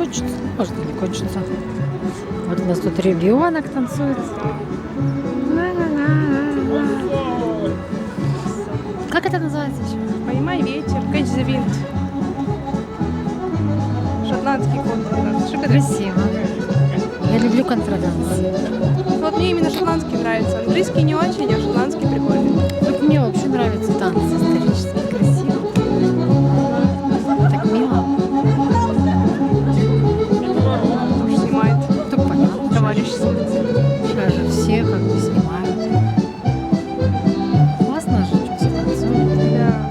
кончится, может и не кончится. Вот у нас тут ребенок танцует. Как это называется еще? Поймай ветер, catch the wind. Шотландский контрданс. Красиво. Я люблю контраданс. Вот мне именно шотландский нравится. Английский не очень, а шотландский прикольный. Вот мне вообще нравятся танцы исторические, красиво. Так мило. Уж снимает Так понятно. товарищ сидит. Сейчас же все как бы снимают. Классно же, что все танцуют. Да.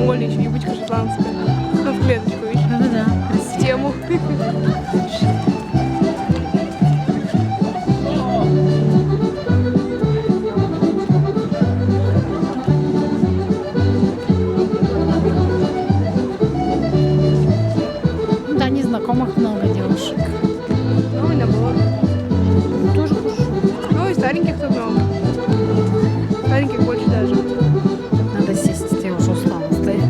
Оля, еще юбочка шотландская. Ну, в клеточку еще. Да-да-да, В красиво. тему. Да, незнакомых много девушек. Ну, и набор. Тоже хорошо. Ну, и стареньких тут много. Стареньких больше даже. Надо сесть, я уже устала стоять.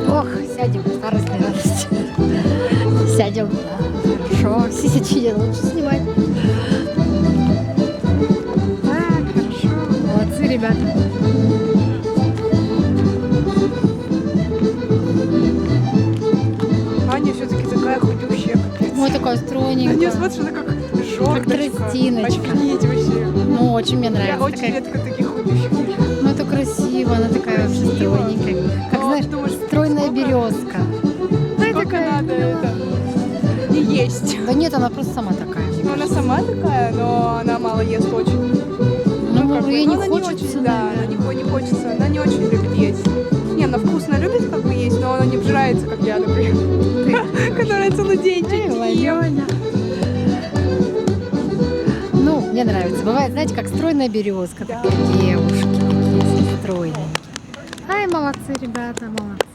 Ох, сядем, старость не радость. Сядем, да, хорошо. Сисячи лучше снимать. Так, хорошо. Молодцы, ребята. Аня все-таки такая худющая, капец. Ой, такая На стройненькая. нее смотришь, она как жердочка. тростиночка. Очкнить вообще. Ну, очень мне Я нравится. очень Такая- редко таких худющих вижу. Ну, это красиво, она такая вообще Красиво. стройненькая. Как, Ну, знаешь, думаешь, стройная сколько? березка. Да, и Сколько такая надо милая. это и есть. Да нет, она просто сама такая. мне Ну, она кажется. сама такая, но она мало ест очень. Ну, как бы, ей ну, не она хочется, очень, да, она наверное. не хочется, она не очень любит есть. Не, она вкусно любит как бы есть, но она не обжирается, как я, например, которая целый день Эй, чуть не ем. Ваня. Ну, мне нравится. Бывает, знаете, как стройная березка. Да. Такие девушки такие стройные. Ай, молодцы, ребята, молодцы.